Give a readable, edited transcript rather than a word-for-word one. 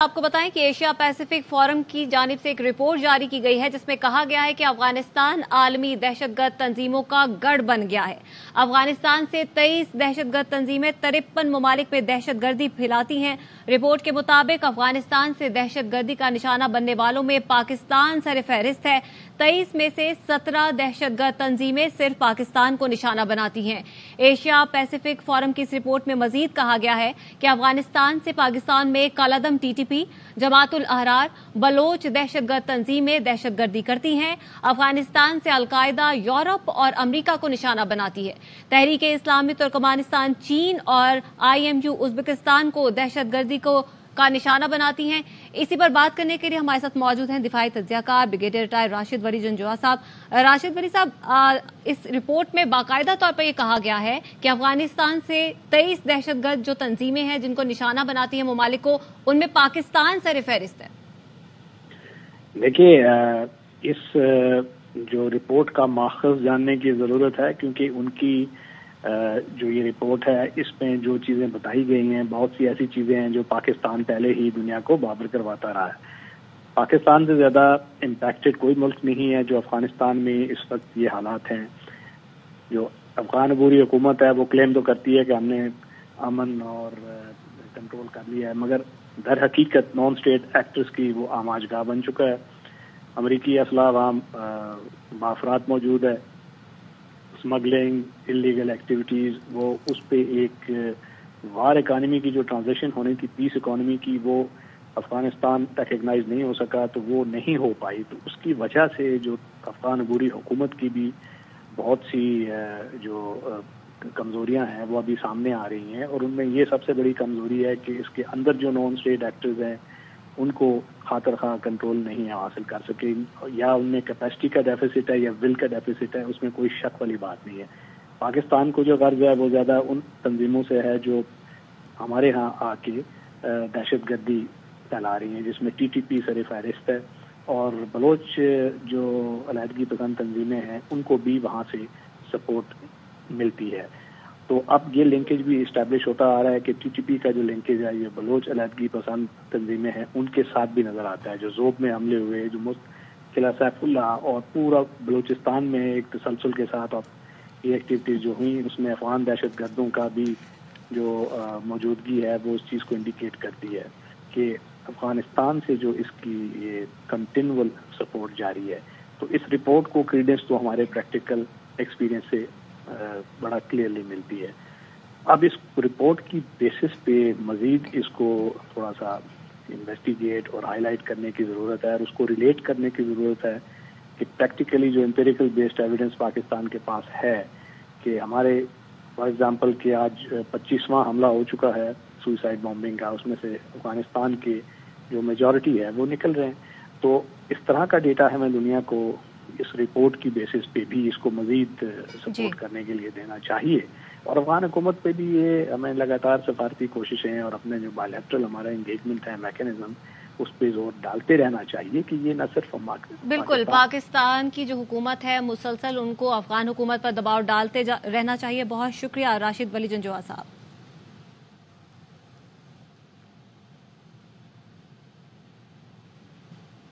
आपको बताएं कि एशिया पैसिफिक फोरम की जानिब से एक रिपोर्ट जारी की गई है जिसमें कहा गया है कि अफगानिस्तान आलमी दहशतगर्द तंजीमों का गढ़ बन गया है। अफगानिस्तान से 23 दहशतगर्द तंजीमें 53 ममालिक में दहशतगर्दी फैलाती हैं। रिपोर्ट के मुताबिक अफगानिस्तान से दहशतगर्दी का निशाना बनने वालों में पाकिस्तान सरफहरिस्त है। 23 में से 17 दहशतगर्द तंजीमें सिर्फ पाकिस्तान को निशाना बनाती हैं। एशिया पैसिफिक फोरम की इस रिपोर्ट में मजीद कहा गया है कि अफगानिस्तान से पाकिस्तान में कालादम टीटीपी, जमातुल अहरार, बलोच दहशतगर्द तंजीमें दहशतगर्दी करती हैं। अफगानिस्तान से अलकायदा यूरोप और अमरीका को निशाना बनाती है। तहरीक-ए इस्लामी तुर्कमानिस्तान चीन और IMU उज्बेकिस्तान को दहशतगर्दी का निशाना बनाती हैं। इसी पर बात करने के लिए हमारे साथ मौजूद हैं दिफाई तज्जियाकार ब्रिगेडियर रिटायर्ड राशिद वली जंजुआ साहब। राशिद वली साहब, इस रिपोर्ट में बाकायदा तौर पर यह कहा गया है कि अफगानिस्तान से 23 दहशतगर्द जो तंजीमें हैं जिनको निशाना बनाती हैं ममालिक को, उनमें पाकिस्तान सरफहरिस्त है। देखिए, इस जो रिपोर्ट का माखज़ जानने की जरूरत है, क्योंकि उनकी जो ये रिपोर्ट है इसमें जो चीजें बताई गई हैं, बहुत सी ऐसी चीजें हैं जो पाकिस्तान पहले ही दुनिया को बाबर करवाता रहा है। पाकिस्तान से ज्यादा इम्पैक्टेड कोई मुल्क नहीं है जो अफगानिस्तान में इस वक्त ये हालात हैं। जो अफगान अबूरी हुकूमत है वो क्लेम तो करती है कि हमने अमन और कंट्रोल कर लिया है, मगर दर हकीकत नॉन स्टेट एक्टर्स की वो आमाजगाह बन चुका है। अमरीकी असला वहाँ बाफरात मौजूद है, स्मगलिंग, इलीगल एक्टिविटीज, वो उस पे एक वार इकानमी की जो ट्रांजिशन होने की, पीस इकानमी की, वो अफगानिस्तान रिकग्नाइज नहीं हो सका, तो वो नहीं हो पाई। तो उसकी वजह से जो अफगान अबूरी हुकूमत की भी बहुत सी जो कमजोरियां हैं वो अभी सामने आ रही हैं, और उनमें ये सबसे बड़ी कमजोरी है कि इसके अंदर जो नॉन स्टेट एक्टर्स हैं उनको खातर खा कंट्रोल नहीं हासिल कर सके, या उनमें कैपेसिटी का डेफिसिट है या विल का डेफिसिट है, उसमें कोई शक वाली बात नहीं है। पाकिस्तान को जो गर्ज है वो ज्यादा उन तंजीमों से है जो हमारे यहाँ आके दहशतगर्दी फैला रही हैं, जिसमें TTP सरफहरिस्त है, और बलोच जो अलहदगी पसंद तंजीमें हैं उनको भी वहाँ से सपोर्ट मिलती है। तो अब ये लिंकेज भी इस्टेब्लिश होता आ रहा है कि TTP का जो लिंकेज है ये बलोच अलहदगी पसंद तंजीमें हैं उनके साथ भी नजर आता है। जो ज़ोब में हमले हुए, जो किला सैफुल्लाह और पूरा बलूचिस्तान में एक तसलसल के साथ ये एक्टिविटीज जो हुई, उसमें अफगान दहशतगर्दों का भी जो मौजूदगी है वो उस चीज़ को इंडिकेट करती है कि अफगानिस्तान से जो इसकी ये कंटिन्यूअल सपोर्ट जारी है। तो इस रिपोर्ट को क्रेडेंस तो हमारे प्रैक्टिकल एक्सपीरियंस से बड़ा क्लियरली मिलती है। अब इस रिपोर्ट की बेसिस पे मजीद इसको थोड़ा सा इन्वेस्टिगेट और हाईलाइट करने की ज़रूरत है, और उसको रिलेट करने की ज़रूरत है कि प्रैक्टिकली जो एम्पिरिकल बेस्ड एविडेंस पाकिस्तान के पास है कि हमारे फॉर एग्जांपल कि आज 25वां हमला हो चुका है सुसाइड बॉम्बिंग का, उसमें से अफगानिस्तान के जो मेजॉरिटी है वो निकल रहे हैं। तो इस तरह का डेटा हमें दुनिया को इस रिपोर्ट की बेसिस पे भी इसको मजीद सपोर्ट करने के लिए देना चाहिए, और अफगान हुकूमत पे भी ये हमें लगातार सफारती कोशिशें और अपने जो बायलैटरल हमारा एंगेजमेंट है मैकेनिज्म, उस पे जोर डालते रहना चाहिए कि ये न सिर्फ बिल्कुल पाकिस्तान की जो हुकूमत है मुसलसल उनको अफगान हुकूमत पर दबाव डालते रहना चाहिए। बहुत शुक्रिया राशिद वली जंजुआ साहब।